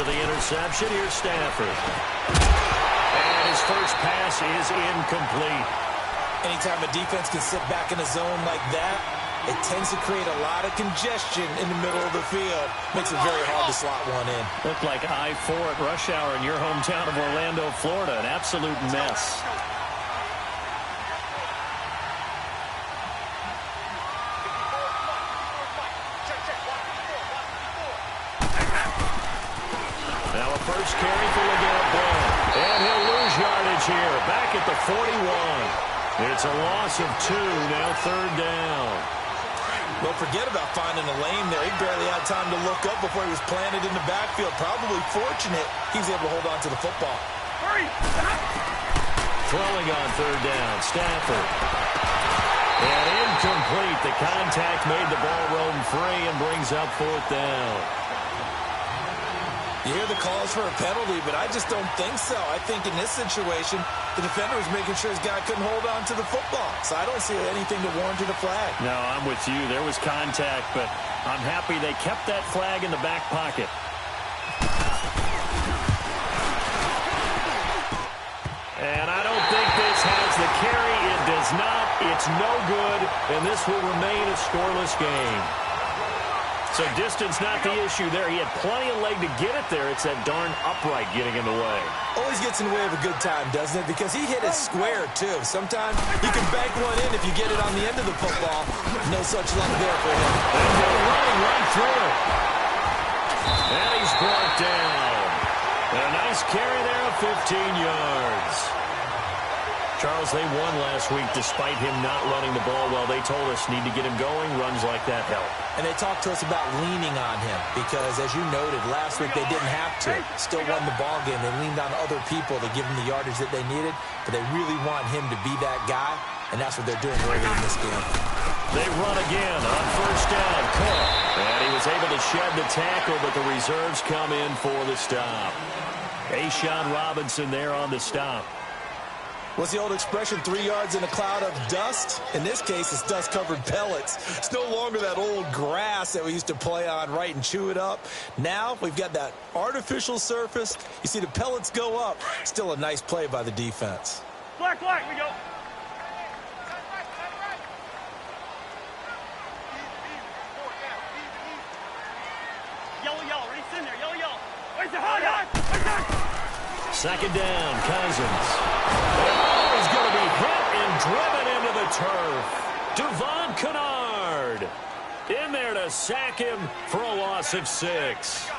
After the interception, here's Stafford. And his first pass is incomplete. Anytime a defense can sit back in a zone like that, it tends to create a lot of congestion in the middle of the field. Makes it very hard to slot one in. Looked like I-4 at rush hour in your hometown of Orlando, Florida. An absolute mess. Now a first carry for LeGarrette Blount. And he'll lose yardage here. Back at the 41. It's a loss of 2. Now third down. Well, forget about finding a lane there. He barely had time to look up before he was planted in the backfield. Probably fortunate he was able to hold on to the football. Throwing on third down, Stafford. And incomplete. The contact made the ball roam free and brings up fourth down. You hear the calls for a penalty, but I just don't think so. I think in this situation, the defender was making sure his guy couldn't hold on to the football. So I don't see anything to warrant a flag. No, I'm with you. There was contact, but I'm happy they kept that flag in the back pocket. And I don't think this has the carry. It does not. It's no good, and this will remain a scoreless game. So distance not the issue there. He had plenty of leg to get it there. It's that darn upright getting in the way. Always gets in the way of a good time, doesn't it? Because he hit it square, too. Sometimes you can bank one in if you get it on the end of the football. No such luck there for him. And they're running right through it. And he's brought down. And a nice carry there of 15 yards. Charles, they won last week despite him not running the ball well. They told us need to get him going. Runs like that help. And they talked to us about leaning on him because, as you noted, last week they didn't have to. Still won the ball game. They leaned on other people to give them the yardage that they needed, but they really want him to be that guy, and that's what they're doing early in this game. They run again on first down. Cook. And he was able to shed the tackle, but the reserves come in for the stop. A'Shawn Robinson there on the stop. What's the old expression, 3 yards in a cloud of dust? In this case, it's dust-covered pellets. It's no longer that old grass that we used to play on, right, and chew it up. Now we've got that artificial surface. You see the pellets go up. Still a nice play by the defense. Black, we go. Yellow, race in there, yellow. Where's the high? Second down, Cousins. Oh, he's going to be hit and driven into the turf. Devon Kennard in there to sack him for a loss of 6.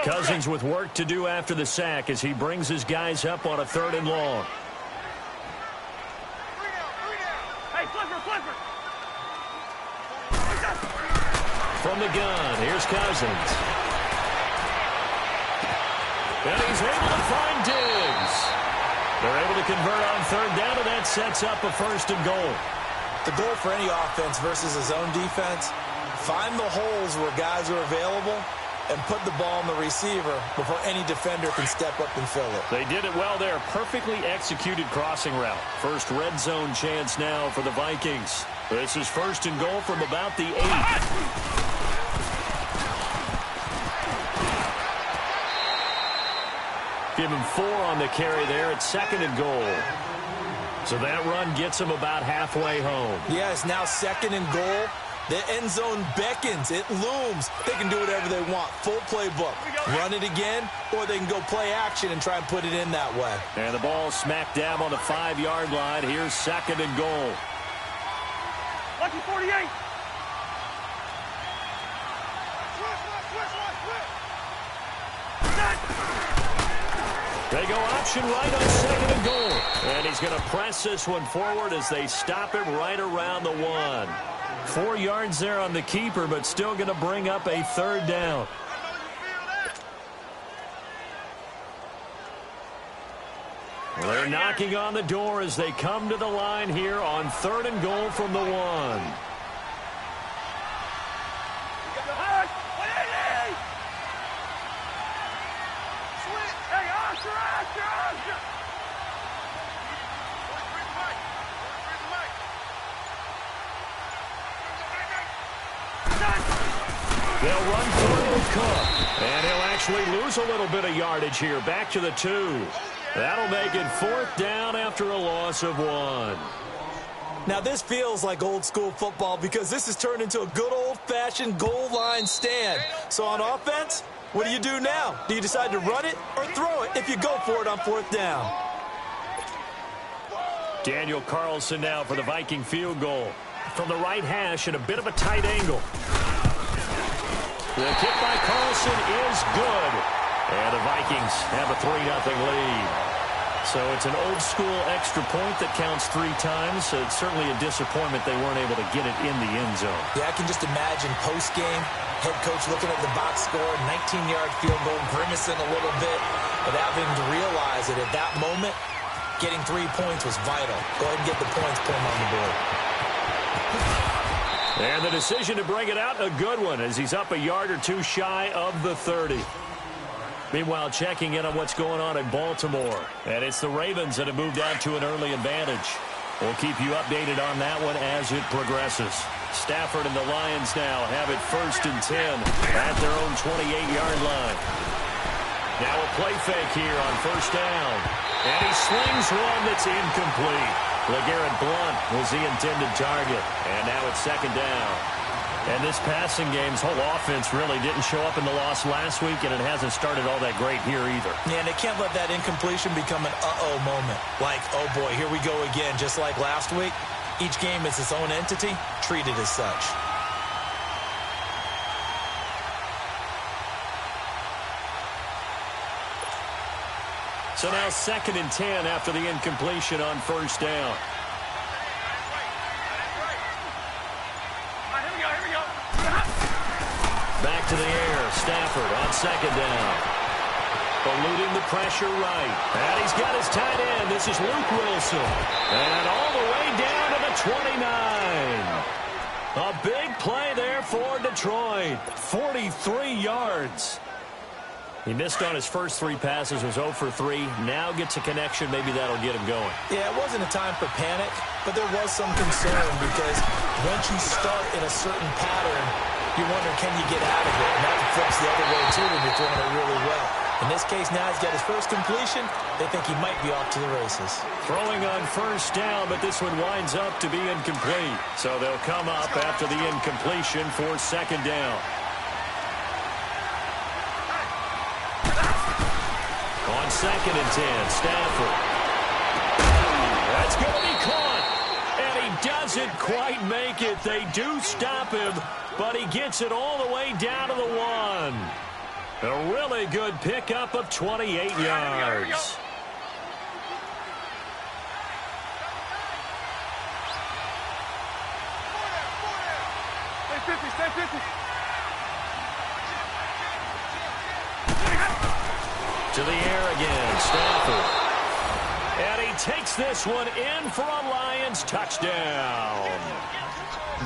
Cousins with work to do after the sack as he brings his guys up on a 3rd and long. Hey, flipper. From the gun, here's Cousins. And he's able to find Diggs. They're able to convert on 3rd down, and that sets up a 1st and goal. The goal for any offense versus a zone defense, find the holes where guys are available and put the ball on the receiver before any defender can step up and fill it. They did it well there. Perfectly executed crossing route. First red zone chance now for the Vikings. This is 1st and goal from about the 8. Give him 4 on the carry there at 2nd and goal. So that run gets him about halfway home. Yeah, it's now 2nd and goal. The end zone beckons. It looms. They can do whatever they want. Full playbook. Run it again, or they can go play action and try and put it in that way. And the ball smack dab on the 5-yard line. Here's 2nd and goal. Lucky 48. They go option right on 2nd and goal. And he's going to press this one forward as they stop him right around the 1. 4 yards there on the keeper, but still going to bring up a 3rd down. Well, they're knocking on the door as they come to the line here on 3rd and goal from the 1. Cook. And he'll actually lose a little bit of yardage here. Back to the 2. That'll make it 4th down after a loss of 1. Now, this feels like old-school football because this has turned into a good old-fashioned goal line stand. So on offense, what do you do now? Do you decide to run it or throw it if you go for it on 4th down? Daniel Carlson now for the Viking field goal. From the right hash at a bit of a tight angle. The kick by Carlson is good. And the Vikings have a 3-0 lead. So it's an old-school extra point that counts 3 times. So it's certainly a disappointment they weren't able to get it in the end zone. Yeah, I can just imagine post-game, head coach looking at the box score, 19-yard field goal, grimacing a little bit, but having to realize that at that moment, getting 3 points was vital. Go ahead and get the points, put them on the board. And the decision to bring it out, a good one, as he's up a yard or 2 shy of the 30. Meanwhile, checking in on what's going on in Baltimore. And it's the Ravens that have moved out to an early advantage. We'll keep you updated on that one as it progresses. Stafford and the Lions now have it 1st and 10 at their own 28-yard line. Now a play fake here on 1st down. And he slings one that's incomplete. LeGarrette Blount was the intended target. And now it's 2nd down. And this passing game's whole offense really didn't show up in the loss last week, and it hasn't started all that great here either. Yeah, and they can't let that incompletion become an uh-oh moment. Like, oh boy, here we go again, just like last week. Each game is its own entity, treated as such. So now 2nd and 10 after the incompletion on 1st down. Back to the air. Stafford on 2nd down. Eluding the pressure right. And he's got his tight end. This is Luke Wilson. And all the way down to the 29. A big play there for Detroit. 43 yards. He missed on his first 3 passes, was 0 for 3. Now gets a connection. Maybe that'll get him going. Yeah, it wasn't a time for panic, but there was some concern because once you start in a certain pattern, you wonder, can you get out of it? And that flips the other way, too, when you're throwing it really well. In this case, now he's got his first completion. They think he might be off to the races. Throwing on 1st down, but this one winds up to be incomplete. So they'll come up after the incompletion for 2nd down. On 2nd and 10, Stafford. That's going to be caught. And he doesn't quite make it. They do stop him, but he gets it all the way down to the 1. A really good pickup of 28 yards. Stay 50. To the air again, Stafford. And he takes this one in for a Lions touchdown.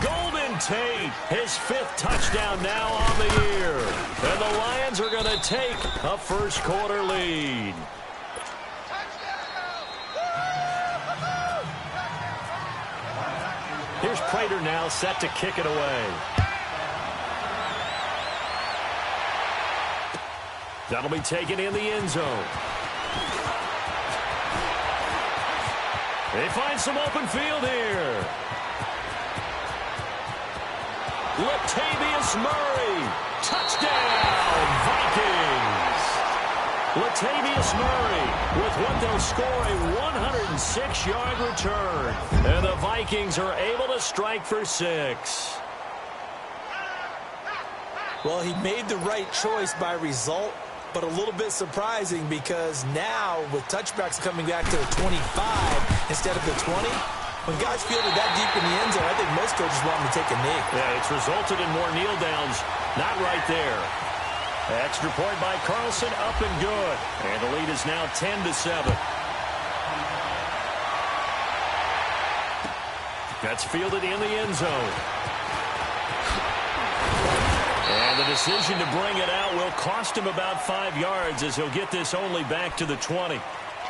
Golden Tate, his 5th touchdown now on the year. And the Lions are going to take a 1st quarter lead. Here's Prater now set to kick it away. That'll be taken in the end zone. They find some open field here. Latavius Murray. Touchdown, Vikings. Latavius Murray with what they'll score a 106-yard return. And the Vikings are able to strike for 6. Well, he made the right choice by result, but a little bit surprising because now with touchbacks coming back to the 25 instead of the 20, when guys fielded that deep in the end zone, I think most coaches want them to take a knee. Yeah, it's resulted in more kneel downs. Not right there. Extra point by Carlson, up and good. And the lead is now 10-7. That's fielded in the end zone. And the decision to bring it out will cost him about 5 yards as he'll get this only back to the 20.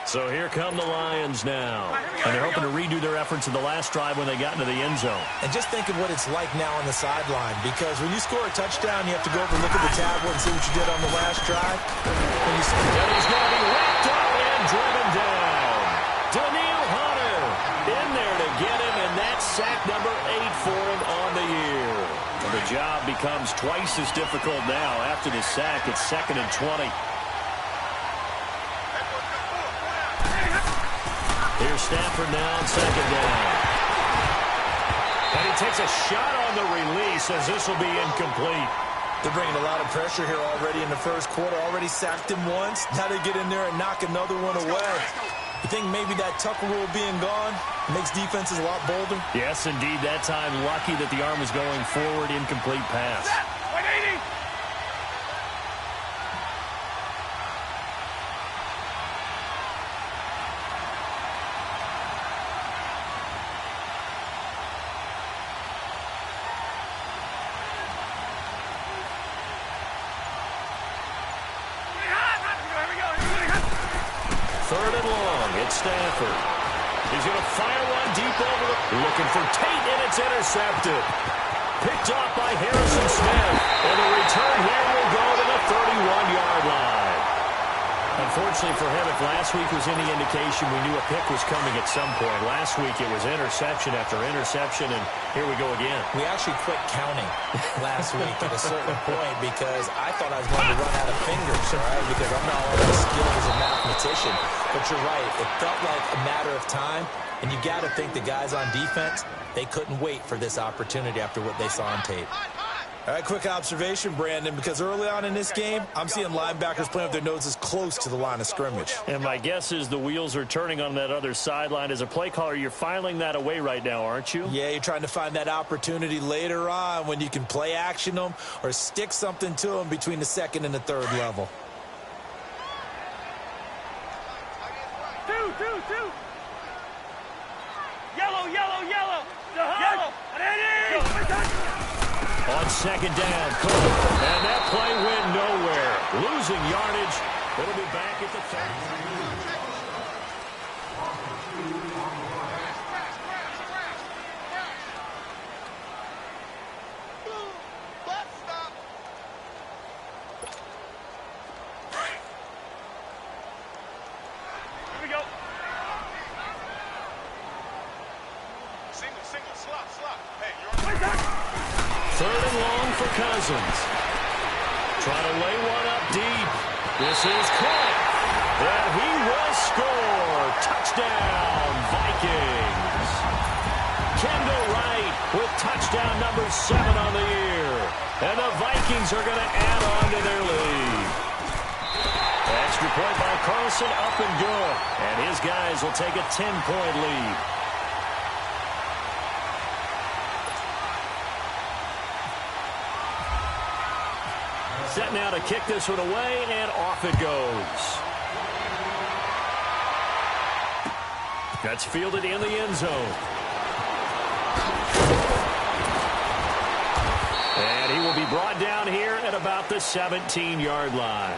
So here come the Lions now. And they're hoping to redo their efforts in the last drive when they got into the end zone. And just think of what it's like now on the sideline, because when you score a touchdown, you have to go over and look at the tablet and see what you did on the last drive. When you score, and he's going to be wrapped up and driven down. Daniil Hunter in there to get him, and that's sack number 8 for him on the year. And the job becomes twice as difficult now. After the sack, it's 2nd and 20. Here's Stafford now on 2nd down. And he takes a shot on the release as this will be incomplete. They're bringing a lot of pressure here already in the first quarter. Already sacked him once. Now they get in there and knock another one away. You think maybe that Tucker rule being gone makes defenses a lot bolder? Yes, indeed. That time, lucky that the arm was going forward. Incomplete pass. 180. Stafford. He's going to fire one deep over the... Looking for Tate, and it's intercepted. Picked off by Harrison Smith. And the return here will go to the 31-yard line. Unfortunately for him, if last week was any indication, we knew a pick was coming at some point. Last week it was interception after interception, and here we go again. We actually quit counting last week at a certain point because I thought I was going to run out of fingers, all right, because I'm not all that skilled as a mathematician. But you're right. It felt like a matter of time, and you got to think the guys on defense, they couldn't wait for this opportunity after what they saw on tape. All right, quick observation, Brandon, because early on in this game, I'm seeing linebackers playing with their noses close to the line of scrimmage. And my guess is the wheels are turning on that other sideline. As a play caller, you're filing that away right now, aren't you? Yeah, you're trying to find that opportunity later on when you can play action them or stick something to them between the 2nd and the 3rd level. 2. Yellow. Yellow. On 2nd down, Cook. And that play went nowhere. Losing yardage. It'll be back at the 30. Here we go. Single, slot. Hey, you're 3rd and long for Cousins. Trying to lay one up deep. This is Cook. And he will score. Touchdown, Vikings. Kendall Wright with touchdown number 7 on the year. And the Vikings are going to add on to their lead. Extra point by Carlson, up and good. And his guys will take a 10-point lead. Set now to kick this one away, and off it goes. That's fielded in the end zone. And he will be brought down here at about the 17-yard line.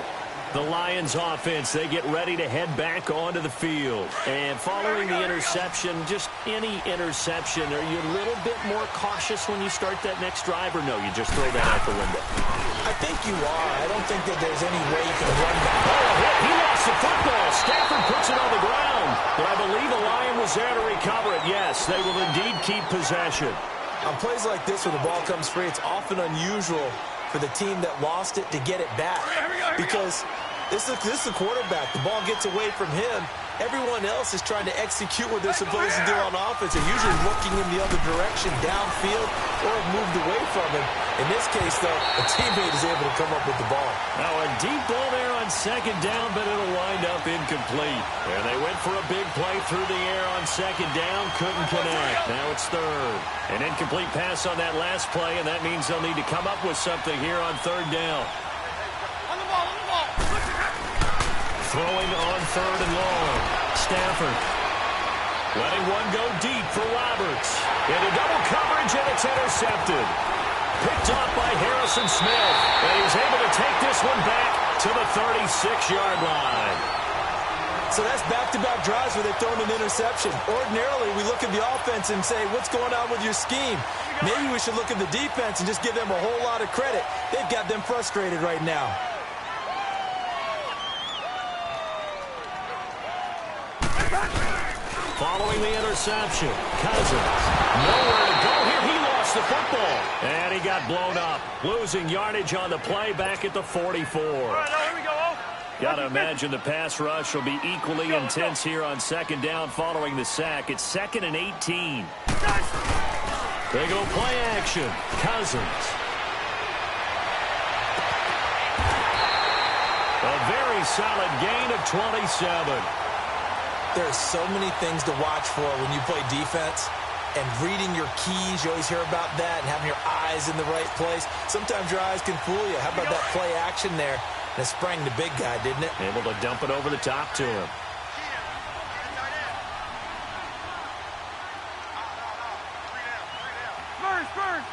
The Lions offense, they get ready to head back onto the field. And following the interception, just any interception, are you a little bit more cautious when you start that next drive, or no, you just throw that out the window? I think you are. I don't think that there's any way you can run back. Oh, he lost the football. Stafford puts it on the ground. But I believe the Lion was there to recover it. Yes, they will indeed keep possession. On plays like this where the ball comes free, it's often unusual for the team that lost it to get it back. Because this is the quarterback. The ball gets away from him. Everyone else is trying to execute what they're supposed to do on offense. They're usually looking in the other direction, downfield, or have moved away from him. In this case, though, a teammate is able to come up with the ball. Now a deep ball there on 2nd down, but it'll wind up incomplete. And they went for a big play through the air on 2nd down, couldn't connect. Now it's 3rd. An incomplete pass on that last play, and that means they'll need to come up with something here on 3rd down. On the ball. Throwing on 3rd and long. Stafford letting one go deep for Roberts. Into double coverage, and it's intercepted. Picked off by Harrison Smith. And he's able to take this one back to the 36-yard line. See, So that's back-to-back drives where they've thrown an interception. Ordinarily, we look at the offense and say, what's going on with your scheme? Maybe we should look at the defense and just give them a whole lot of credit. They've got them frustrated right now. Following the interception, Cousins. Nowhere to go here. He lost the football. And he got blown up. Losing yardage on the play back at the 44. All right, now here we go. Got to imagine the pass rush will be equally intense here on second down following the sack. It's 2nd and 18. They go play action. Cousins. A very solid gain of 27. There's so many things to watch for when you play defense. And reading your keys, you always hear about that, and having your eyes in the right place. Sometimes your eyes can fool you. How about that play action there? And it sprang the big guy, didn't it? Able to dump it over the top to him. Spurs.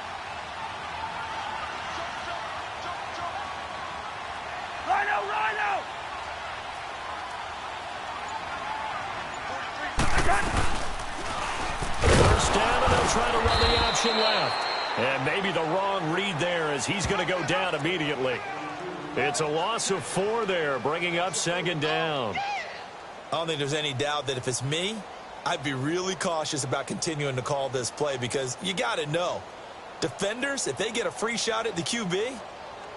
Rhino. First down, and they'll try to run the option left. And maybe the wrong read there as he's going to go down immediately. It's a loss of 4 there, bringing up 2nd down. I don't think there's any doubt that if it's me, I'd be really cautious about continuing to call this play because you got to know, defenders, if they get a free shot at the QB,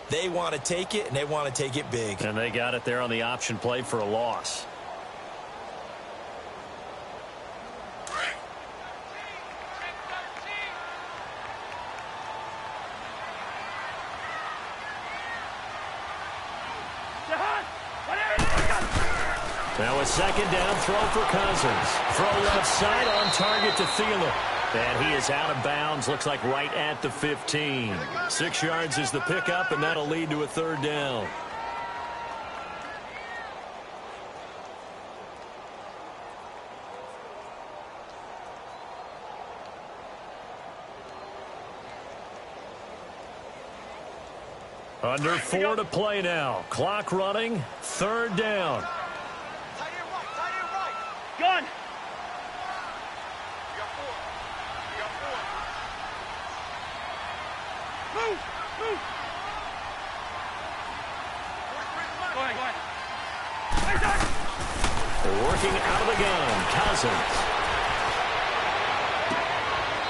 they want to take it, and they want to take it big. And they got it there on the option play for a loss. Now a 2nd down throw for Cousins. Throw left side on target to Thielen. And he is out of bounds. Looks like right at the 15. 6 yards is the pickup, and that'll lead to a 3rd down. Under 4 to play now. Clock running. 3rd down. Tight end right. Gun. You got 4. Move. Go ahead. They're working out of the gun. Cousins.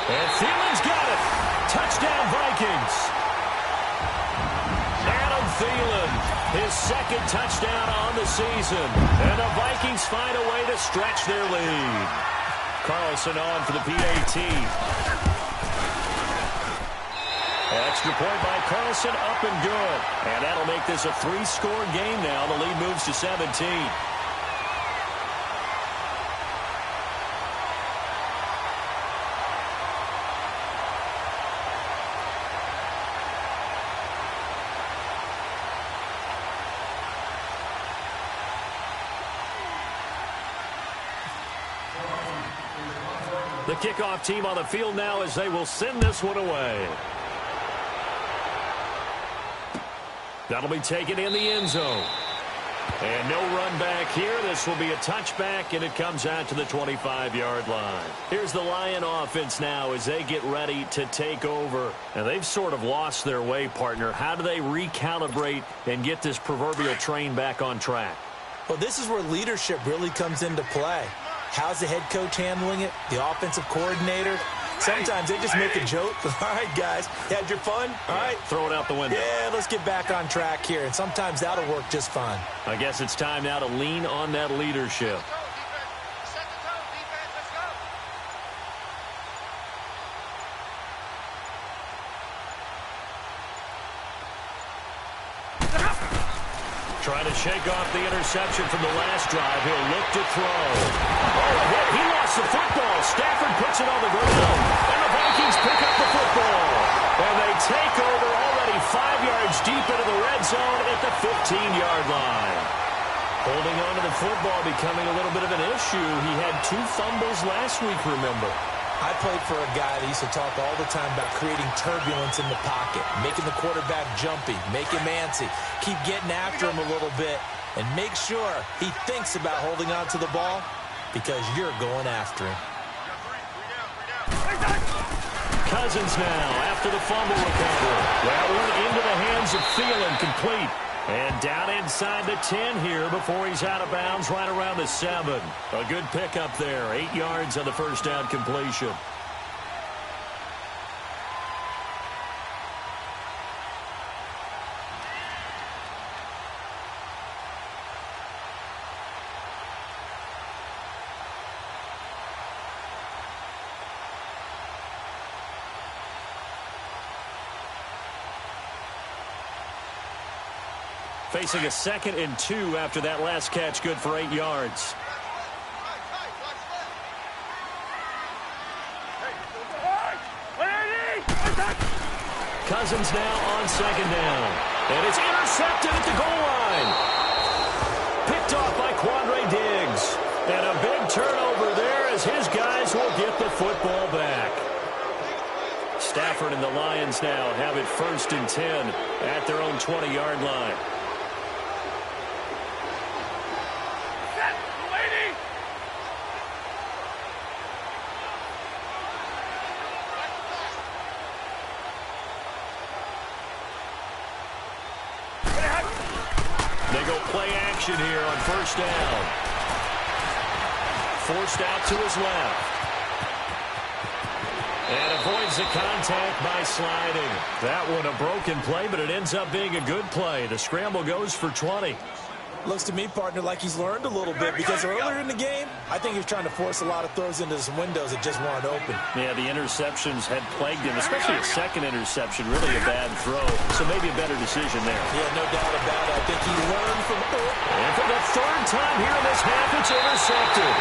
And Thielen's got it. Touchdown, Vikings. Adam Thielen, his 2nd touchdown on the season. And the Vikings find a way to stretch their lead. Carlson on for the PAT. Extra point by Carlson, up and good. And that'll make this a 3-score game now. The lead moves to 17. The kickoff team on the field now as they will send this one away. That'll be taken in the end zone. And no run back here. This will be a touchback, and it comes out to the 25-yard line. Here's the Lion offense now as they get ready to take over. And they've sort of lost their way, partner. How do they recalibrate and get this proverbial train back on track? Well, this is where leadership really comes into play. How's the head coach handling it? The offensive coordinator? Sometimes they just make a joke. All right, guys, you had your fun? All right. Throw it out the window. Yeah, let's get back on track here. And sometimes that'll work just fine. I guess it's time now to lean on that leadership. Set the tone, defense. Let's go. Trying to shake off the interception from the last drive. He'll look to throw. Oh, a hit. He lost the football. Stafford puts it on the ground. And the Vikings pick up the football. And they take over already 5 yards deep into the red zone at the 15-yard line. Holding on to the football becoming a little bit of an issue. He had 2 fumbles last week, remember. I played for a guy that used to talk all the time about creating turbulence in the pocket, making the quarterback jumpy, make him antsy, keep getting after him a little bit. And make sure he thinks about holding on to the ball because you're going after him. Cousins now after the fumble recovery. That one into the hands of Thielen, complete. And down inside the 10 here before he's out of bounds right around the 7. A good pickup there. 8 yards on the first down completion. Facing a 2nd and 2 after that last catch, good for 8 yards. Cousins now on 2nd down. And it's intercepted at the goal line. Picked off by Quandre Diggs. And a big turnover there as his guys will get the football back. Stafford and the Lions now have it 1st and 10 at their own 20-yard line. They go play action here on 1st down. Forced out to his left. And avoids the contact by sliding. That one a broken play, but it ends up being a good play. The scramble goes for 20. Looks to me, partner, like he's learned a little bit because earlier in the game, I think he was trying to force a lot of throws into some windows that just weren't open. Yeah, the interceptions had plagued him, especially a 2nd interception, really a bad throw. So maybe a better decision there. Yeah, no doubt about it. I think he learned from it. And for the 3rd time here in this half, it's intercepted.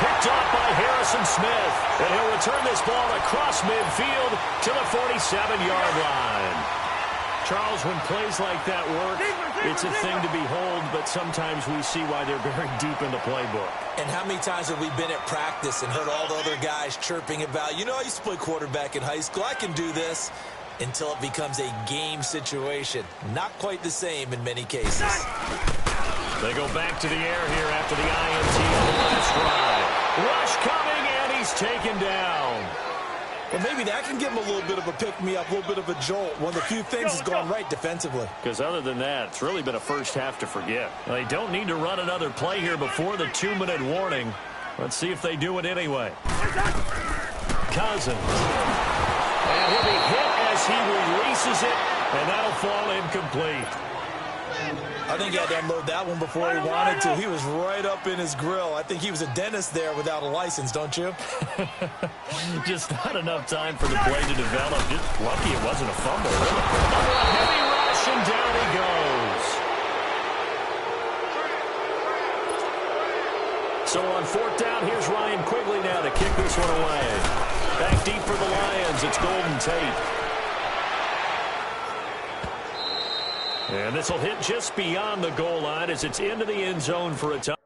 Picked off by Harrison Smith. And he'll return this ball across midfield to the 47-yard line. Charles, when plays like that work, it's a thing to behold, but sometimes we see why they're buried deep in the playbook. And how many times have we been at practice and heard all the other guys chirping about, you know, I used to play quarterback in high school, I can do this, until it becomes a game situation. Not quite the same in many cases. They go back to the air here after the INT on the last drive. Rush coming, and he's taken down. Well, maybe that can give him a little bit of a pick-me-up, a little bit of a jolt. One of the few things has gone right defensively. Because other than that, it's really been a first half to forget. They don't need to run another play here before the 2-minute warning. Let's see if they do it anyway. Cousins. And he'll be hit as he releases it, and that'll fall incomplete. I think he had to unload that one before he wanted to. He was right up in his grill. I think he was a dentist there without a license, don't you? Just not enough time for the play to develop. Just lucky it wasn't a fumble. Under a heavy rush, and down he goes. So on 4th down, here's Ryan Quigley now to kick this one away. Back deep for the Lions, it's Golden Tate. And this will hit just beyond the goal line as it's into the end zone for a touchdown.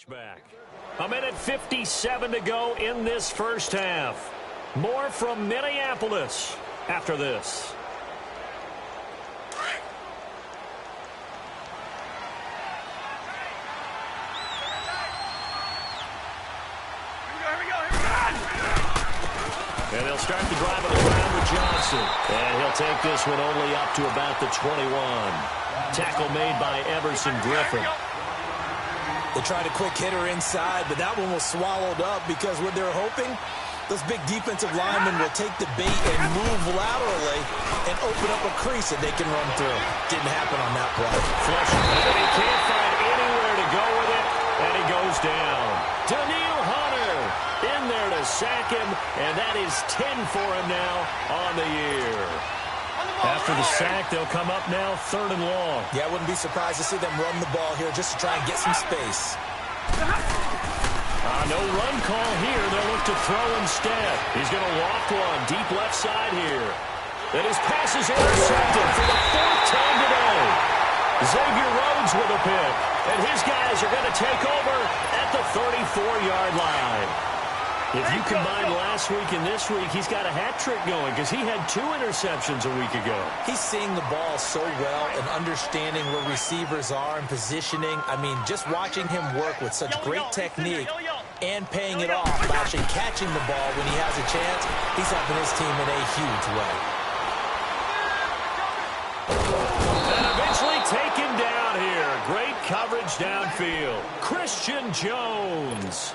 Back. A minute 57 to go in this first half. More from Minneapolis after this. And they'll start the drive on the ground with Johnson. And he'll take this one only up to about the 21. Tackle made by Everson Griffin. They tried a quick hitter inside, but that one was swallowed up because what they're hoping, those big defensive linemen will take the bait and move laterally and open up a crease that they can run through. Didn't happen on that play. Flush, and he can't find anywhere to go with it, and he goes down. Daniil Hunter in there to sack him, and that is 10 for him now on the year. After the sack, they'll come up now 3rd and long. Yeah, I wouldn't be surprised to see them run the ball here just to try and get some space. No run call here. They'll look to throw instead. He's going to loft one deep left side here. And his pass is intercepted for the 4th time today. Xavier Rhodes with a pick. And his guys are going to take over at the 34-yard line. If you combine last week and this week, he's got a hat trick going because he had 2 interceptions a week ago. He's seeing the ball so well and understanding where receivers are and positioning. I mean, just watching him work with such great technique and paying it off by actually catching the ball when he has a chance, he's helping his team in a huge way. And eventually taken down here. Great coverage downfield. Christian Jones.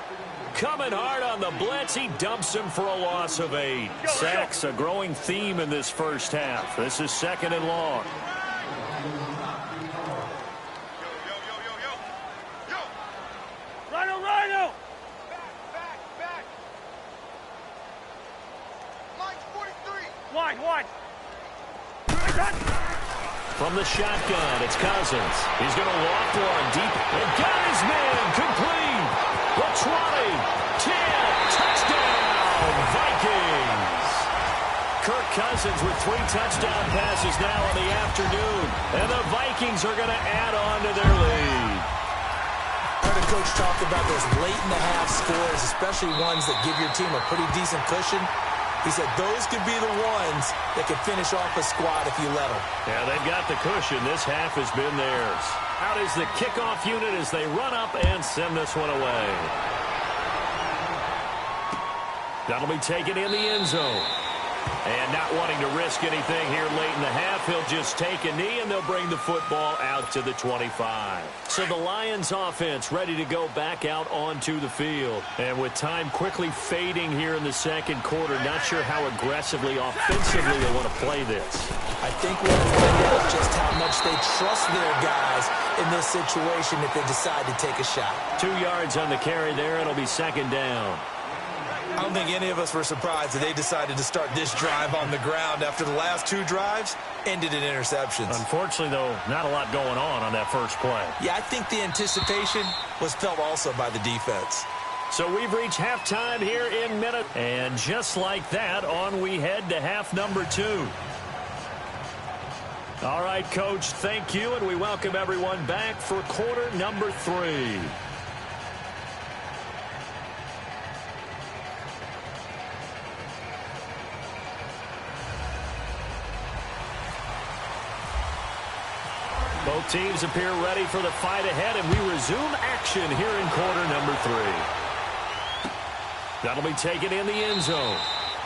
Coming hard on the blitz, he dumps him for a loss of 8. Sacks, a growing theme in this first half. This is 2nd and long. Rhino, Rhino! Back. Line 43. Wide. From the shotgun, it's Cousins. He's going to loft one deep and got his man complete. The 20, 10, touchdown, Vikings. Kirk Cousins with 3 touchdown passes now in the afternoon. And the Vikings are going to add on to their lead. Heard a coach talk about those late-in-the-half scores, especially ones that give your team a pretty decent cushion. He said those could be the ones that can finish off a squad if you let them. Yeah, they've got the cushion. This half has been theirs. Out is the kickoff unit as they run up and send this one away. That'll be taken in the end zone. And not wanting to risk anything here late in the half, he'll just take a knee, and they'll bring the football out to the 25. So the Lions offense ready to go back out onto the field. And with time quickly fading here in the second quarter, not sure how aggressively, offensively they want to play this. I think we'll find out just how much they trust their guys in this situation if they decide to take a shot. 2 yards on the carry there. It'll be 2nd down. I don't think any of us were surprised that they decided to start this drive on the ground after the last 2 drives ended in interceptions. Unfortunately, though, not a lot going on that first play. Yeah, I think the anticipation was felt also by the defense. So we've reached halftime here in minute. And just like that, on we head to half number 2. All right, Coach, thank you, and we welcome everyone back for quarter number 3. Both teams appear ready for the fight ahead, and we resume action here in quarter number 3. That'll be taken in the end zone.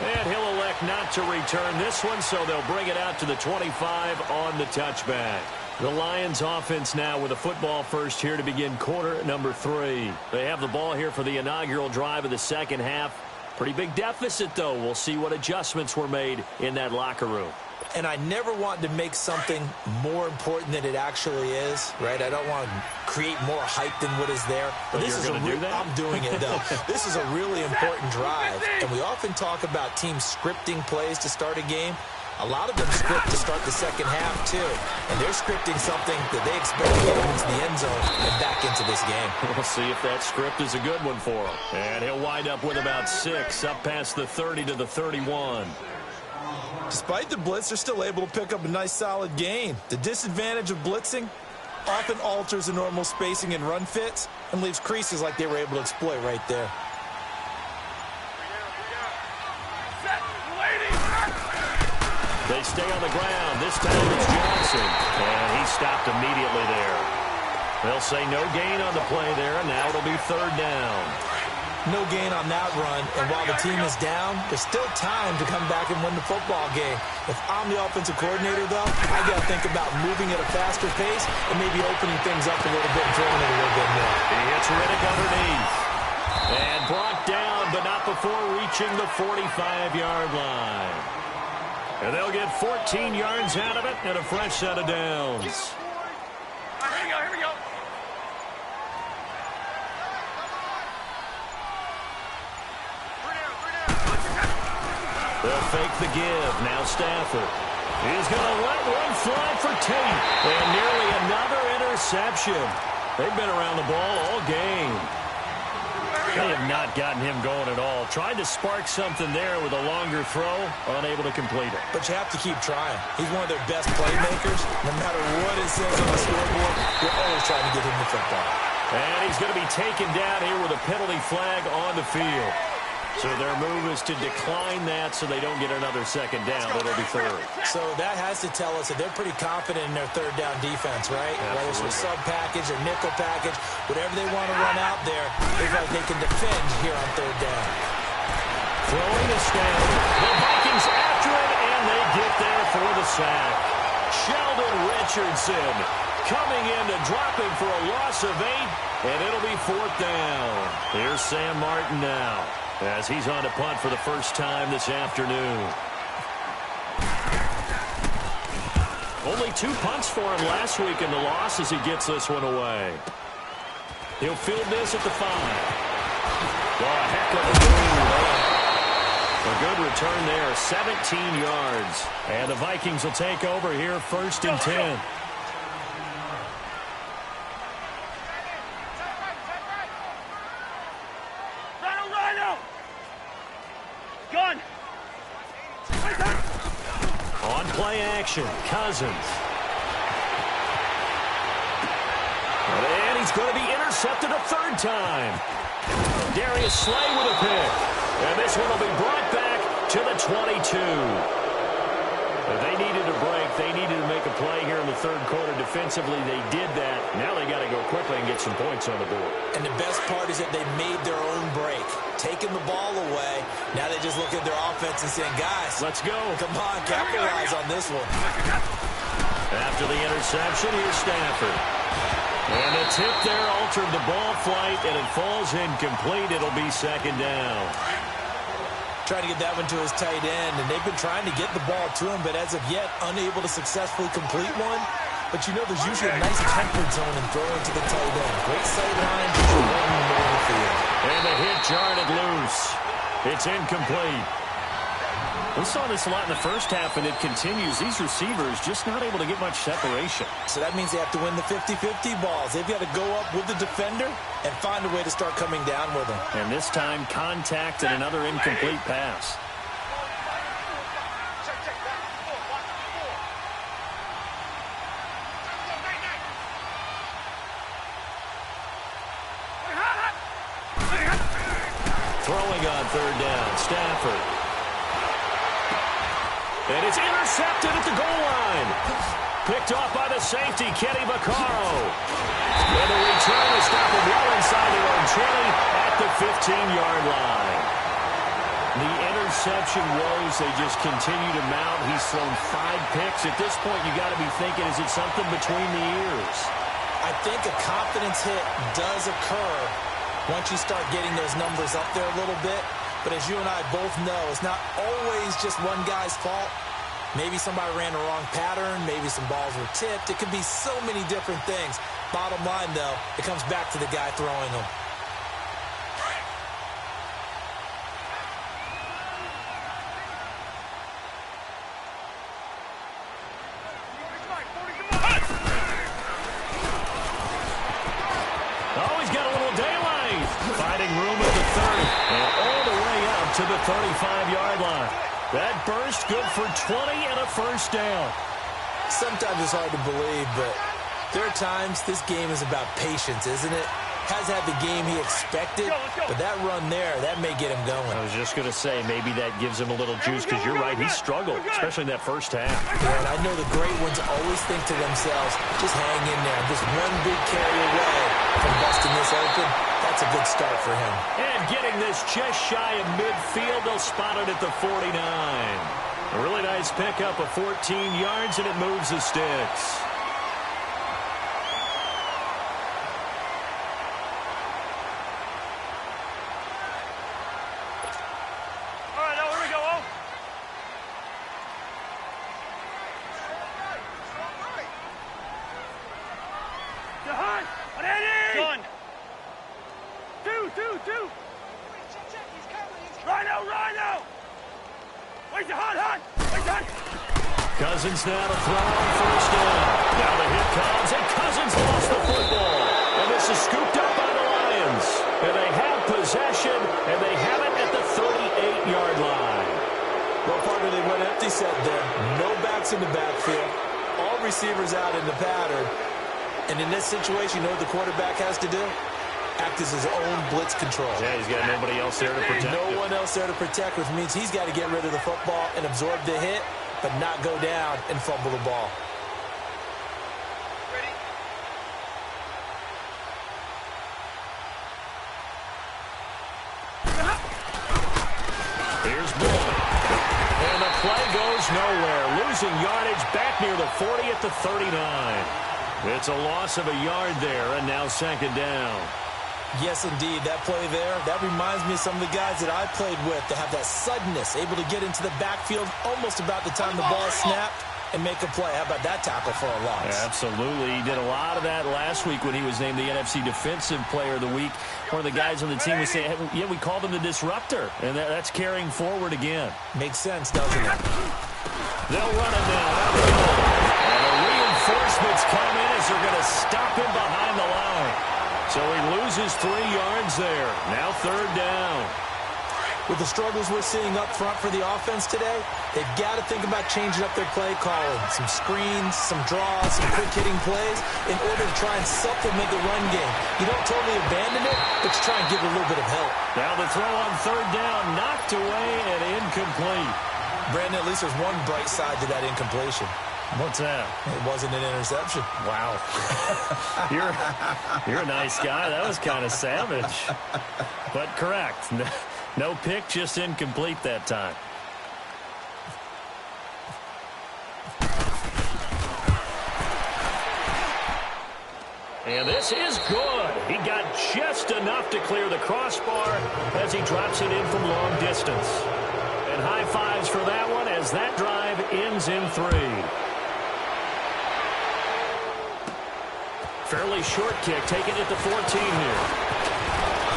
And he'll elect not to return this one, so they'll bring it out to the 25 on the touchback. The Lions offense now with a football first here to begin quarter number 3. They have the ball here for the inaugural drive of the second half. Pretty big deficit, though. We'll see what adjustments were made in that locker room. And I never want to make something more important than it actually is, right? I don't want to create more hype than what is there. But this is do that? I'm doing it, though. This is a really important drive. And we often talk about teams scripting plays to start a game. A lot of them script to start the second half, too. And they're scripting something that they expect to get into the end zone and back into this game. We'll see if that script is a good one for him. And he'll wind up with about 6 up past the 30 to the 31. Despite the blitz, they're still able to pick up a nice solid gain. The disadvantage of blitzing often alters the normal spacing and run fits and leaves creases like they were able to exploit right there. They stay on the ground. This time it's Johnson. And he stopped immediately there. They'll say no gain on the play there, and now it'll be 3rd down. No gain on that run, and while the team is down, there's still time to come back and win the football game. If I'm the offensive coordinator, though, I got to think about moving at a faster pace and maybe opening things up a little bit and throwing it a little bit more. He hits Riddick underneath. And brought down, but not before reaching the 45-yard line. And they'll get 14 yards out of it and a fresh set of downs. Here we go. They'll fake the give. Now Stafford. He's going to let one fly for Tate. And nearly another interception. They've been around the ball all game. They have not gotten him going at all. Tried to spark something there with a longer throw, unable to complete it. But you have to keep trying. He's one of their best playmakers. No matter what it says on the scoreboard, you're always trying to get him the football. And he's going to be taken down here with a penalty flag on the field. So their move is to decline that so they don't get another second down. It'll be third. So that has to tell us that they're pretty confident in their third down defense, right? Absolutely. Whether it's a sub package or nickel package, whatever they want to run out there, they feel like they can defend here on third down. Throwing to Stanley. The Vikings after it, and they get there for the sack. Sheldon Richardson coming in to drop him for a loss of 8, and it'll be fourth down. Here's Sam Martin now, as he's on to punt for the first time this afternoon. Only 2 punts for him last week in the loss as he gets this one away. He'll field this at the 5. Oh, a heck of a move. A good return there, 17 yards. And the Vikings will take over here, 1st and 10. Gun! On play action, Cousins. And he's going to be intercepted a 3rd time. Darius Slay with a pick. And this one will be brought back to the 22. They needed a break. They needed to make a play here in the 3rd quarter. Defensively, they did that. Now they got to go quickly and get some points on the board. And the best part is that they made their own break. Taking the ball away. Now they just look at their offense and saying, guys, let's go. Come on, capitalize on this one. After the interception, here's Stafford. And the tip there altered the ball flight, and it falls incomplete. It'll be 2nd down. Trying to get that one to his tight end, and they've been trying to get the ball to him, but as of yet, unable to successfully complete one. But you know there's usually a nice comfort zone in throwing to the tight end. Great sight line, right in the middle of the field. And the hit jarred it loose. It's incomplete. We saw this a lot in the first half, and it continues. These receivers just not able to get much separation. So that means they have to win the 50-50 balls. They've got to go up with the defender and find a way to start coming down with them. And this time, contact and another incomplete pass. Throwing on 3rd down, Stafford. And it's intercepted at the goal line. Picked off by the safety, Kenny Vaccaro. And the return is stopped well inside their own 20 at the 15-yard line. The interception woes, they just continue to mount. He's thrown 5 picks. At this point, you got to be thinking, is it something between the ears? I think a confidence hit does occur once you start getting those numbers up there a little bit. But as you and I both know, it's not always just one guy's fault. Maybe somebody ran the wrong pattern. Maybe some balls were tipped. It could be so many different things. Bottom line, though, it comes back to the guy throwing them. Oh, he's got a little daylight. Finding room at the 30 and all the way up to the 35-yard line. That burst good for 20 and a 1st down. Sometimes it's hard to believe, but there are times this game is about patience, isn't it? Has had the game he expected, but that run there, that may get him going. I was just going to say, maybe that gives him a little juice, because you're right, he struggled, especially in that first half. Yeah, and I know the great ones always think to themselves, just hang in there. Just one big carry away from busting this open. That's a good start for him. And getting this just shy of midfield, they'll spot it at the 49. A really nice pickup of 14 yards, and it moves the sticks. Cousins now to throw on 1st down. Now the hit comes, and Cousins lost the football. And this is scooped up by the Lions. And they have possession. possession, and they have it at the 38-yard line. Well, partner, they went empty set there. No backs in the backfield. All receivers out in the pattern. And in this situation, you know what the quarterback has to do? Act as his own blitz control. Yeah, he's got nobody else there to protect him. No one else there to protect, which means he's got to get rid of the football and absorb the hit, but not go down and fumble the ball. Here's Boyd. And the play goes nowhere. Losing yardage back near the 40 at the 39. It's a loss of a yard there, and now second down. Yes, indeed. That play there, that reminds me of some of the guys that I played with that have that suddenness, able to get into the backfield almost about the time the ball snapped and make a play. How about that tackle for a loss? Yeah, absolutely. He did a lot of that last week when he was named the NFC Defensive Player of the Week. One of the guys on the team was saying, hey, yeah, we called him the disruptor, and that's carrying forward again. Makes sense, doesn't it? They'll run it now. And the reinforcements come in as they're going to stop him behind the line. So he loses 3 yards there. Now third down. With the struggles we're seeing up front for the offense today, they've got to think about changing up their play calling. Some screens, some draws, some quick-hitting plays in order to try and supplement the run game. You don't totally abandon it, but you try and give it a little bit of help. Now the throw on third down, knocked away and incomplete. Brandon, at least there's one bright side to that incompletion. What's that? It wasn't an interception. Wow. You're a nice guy. That was kind of savage. But correct. No pick, just incomplete that time. And this is good. He got just enough to clear the crossbar as he drops it in from long distance. And high fives for that one as that drive ends in 3. Fairly short kick, taken at the 14 here.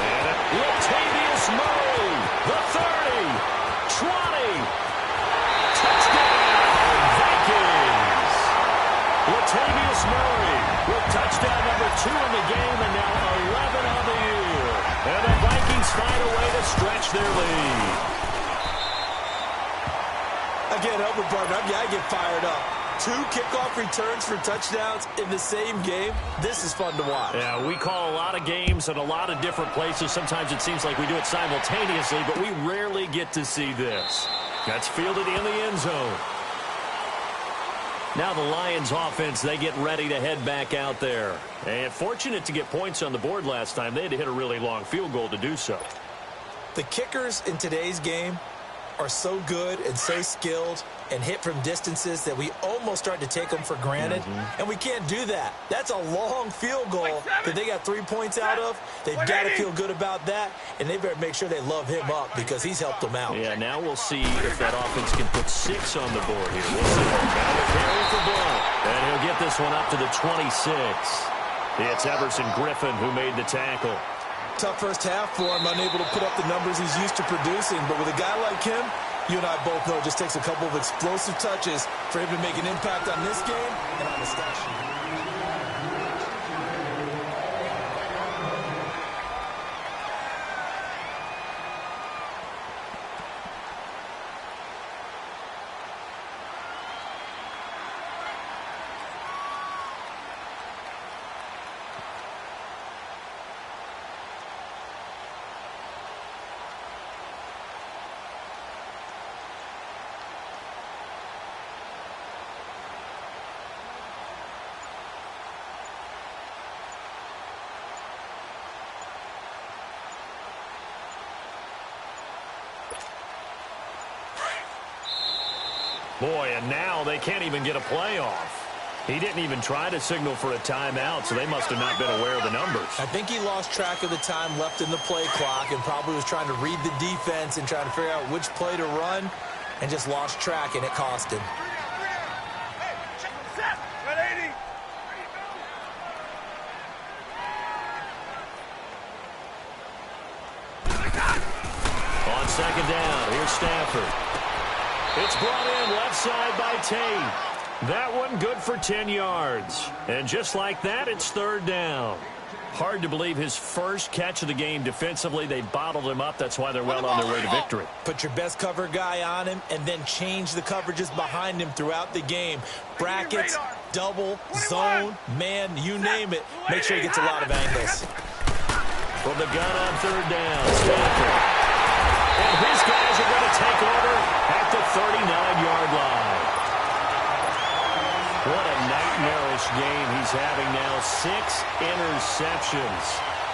And Latavius Murray, the 30, 20. Touchdown, Vikings. Latavius Murray with touchdown number 2 in the game and now 11 on the year. And the Vikings find a way to stretch their lead. Again, help it, partner. I get fired up. 2 kickoff returns for touchdowns in the same game. This is fun to watch. Yeah, we call a lot of games in a lot of different places. Sometimes it seems like we do it simultaneously, but we rarely get to see this. That's fielded in the end zone. Now the Lions offense, they get ready to head back out there. And fortunate to get points on the board last time. They had to hit a really long field goal to do so. The kickers in today's game are so good and so skilled and hit from distances that we almost start to take them for granted. And we can't do that. That's a long field goal that they got 3 points out of. They've got to feel good about that, and they better make sure they love him up because he's helped them out. Yeah, now we'll see if that offense can put 6 on the board here. We'll see. Now the carry for Blount. And he'll get this one up to the 26. It's Everson Griffin who made the tackle. Tough first half for him, unable to put up the numbers he's used to producing. But with a guy like him, you and I both know it just takes a couple of explosive touches for him to make an impact on this game and on the stat sheet. Boy, and now they can't even get a playoff. He didn't even try to signal for a timeout, so they must have not been aware of the numbers. I think he lost track of the time left in the play clock and probably was trying to read the defense and trying to figure out which play to run and just lost track, and it cost him. On second down, here's Stafford. It's brought in left side by Tate. That one good for 10 yards. And just like that, it's third down. Hard to believe his first catch of the game defensively. They bottled him up. That's why they're well on their way to victory. Put your best cover guy on him and then change the coverages behind him throughout the game. Brackets, double, zone, man, you name it. Make sure he gets a lot of angles. From the gun on third down, Stanford. And his guys are going to take over at the 39-yard line. What a nightmarish game he's having now. 6 interceptions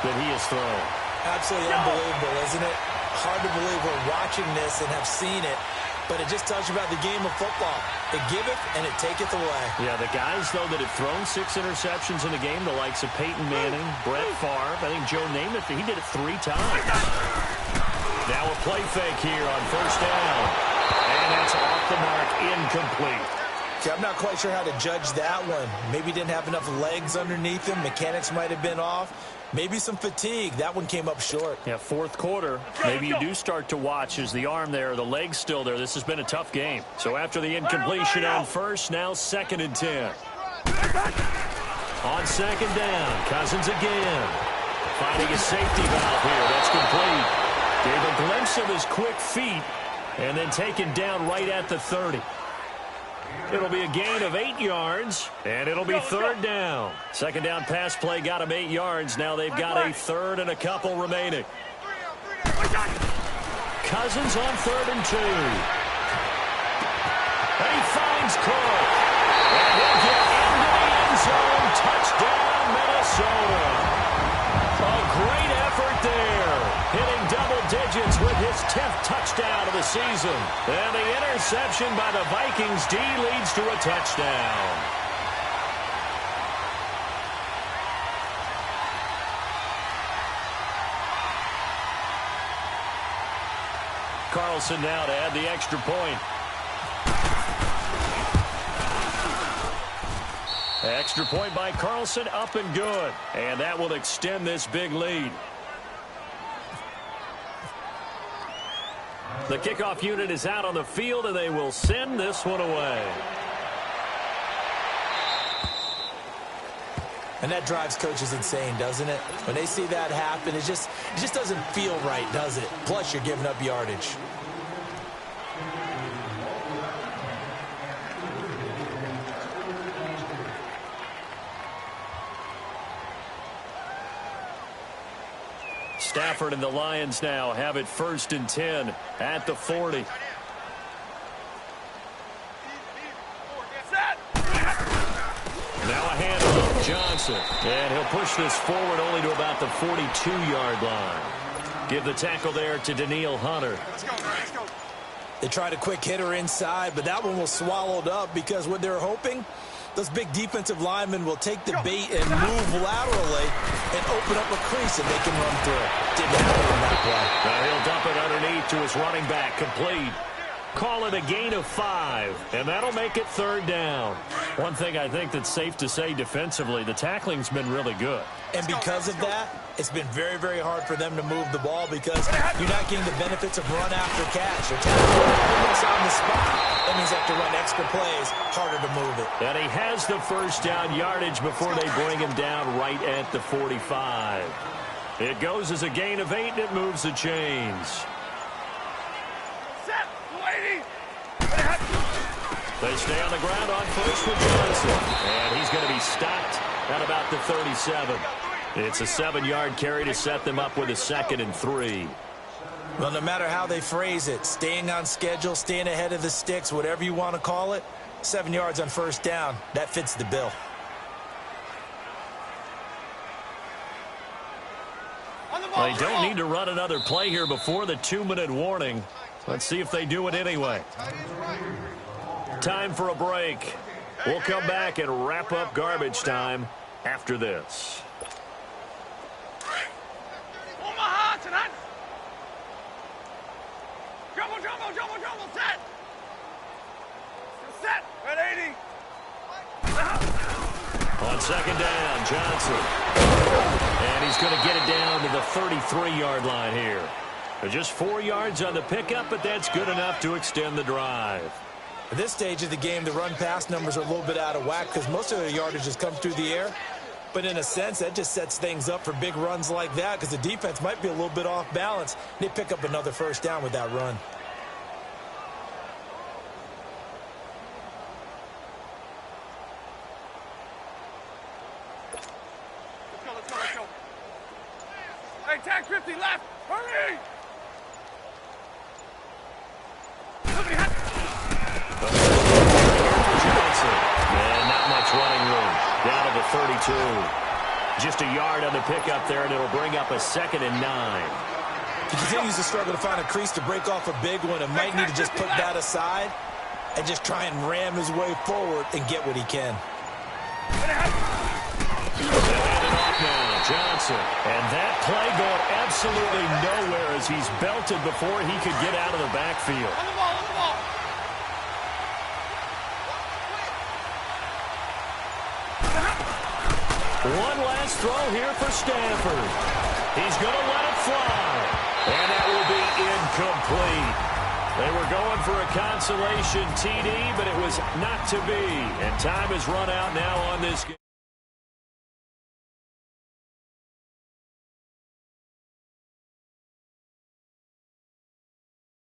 that he has thrown. Absolutely unbelievable, isn't it? Hard to believe we're watching this and have seen it, but it just tells you about the game of football. It giveth and it taketh away. Yeah, the guys, though, that have thrown 6 interceptions in the game, the likes of Peyton Manning, Brett Favre, I think Joe Namath, he did it 3 times. Now a play fake here on first down. And that's off the mark, incomplete. See, I'm not quite sure how to judge that one. Maybe didn't have enough legs underneath him. Mechanics might have been off. Maybe some fatigue. That one came up short. Yeah, fourth quarter. Maybe you do start to watch as the arm there, the leg's still there. This has been a tough game. So after the incompletion on first, now 2nd and 10. On second down, Cousins again. Finding a safety valve here. That's complete. Gave a glimpse of his quick feet and then taken down right at the 30. It'll be a gain of 8 yards, and it'll be third down. Second down pass play got him 8 yards. Now they've got a third and a couple remaining. Cousins on 3rd and 2. And he finds Cook. And he'll get into the end zone. Touchdown, Minnesota. A great effort there. Hitting double digits with his 10th touchdown of the season. And the interception by the Vikings D leads to a touchdown. Carlson now to add the extra point. Extra point by Carlson, up and good. And that will extend this big lead. The kickoff unit is out on the field, and they will send this one away. And that drives coaches insane, doesn't it? When they see that happen, it just doesn't feel right, does it? Plus, you're giving up yardage. Stafford and the Lions now have it 1st and 10 at the 40. Now a handoff, Johnson. And he'll push this forward only to about the 42-yard line. Give the tackle there to Daniil Hunter. They tried a quick hitter inside, but that one was swallowed up because what they're hoping, those big defensive linemen will take the bait and move laterally and open up a crease and they can run through it. Didn't happen in that play. Now he'll dump it underneath to his running back, complete. Call it a gain of 5, and that'll make it third down. One thing I think that's safe to say defensively, the tackling's been really good. And because of that, it's been very, very hard for them to move the ball because you're not getting the benefits of run after catch. They're tackling almost on the spot. That means they have to run extra plays, harder to move it. And he has the first down yardage before they bring him down right at the 45. It goes as a gain of 8, and it moves the chains. They stay on the ground on first with Johnson. And he's going to be stopped at about the 37. It's a 7-yard carry to set them up with a 2nd and 3. Well, no matter how they phrase it, staying on schedule, staying ahead of the sticks, whatever you want to call it, 7 yards on first down, that fits the bill. They don't need to run another play here before the 2-minute warning. Let's see if they do it anyway. Time for a break. We'll come back and wrap up garbage time after this. Omaha tonight. Jumbo, set. Set. At 80. On second down, Johnson. And he's going to get it down to the 33-yard line here. Just 4 yards on the pickup, but that's good enough to extend the drive. At this stage of the game, the run-pass numbers are a little bit out of whack because most of their yardage has come through the air. But in a sense, that just sets things up for big runs like that because the defense might be a little bit off balance. They pick up another first down with that run. Let's go. Hey, tag 50 left. Hurry! Johnson. And not much running room. Down to the 32. Just a yard on the pickup there, and it'll bring up a 2nd and 9. He continues to struggle to find a crease to break off a big one and might need to just put that aside and just try and ram his way forward and get what he can. Johnson. And that play going absolutely nowhere as he's belted before he could get out of the backfield. On the ball, on the ball. One last throw here for Stanford. He's going to let it fly. And that will be incomplete. They were going for a consolation TD, but it was not to be. And time has run out now on this game.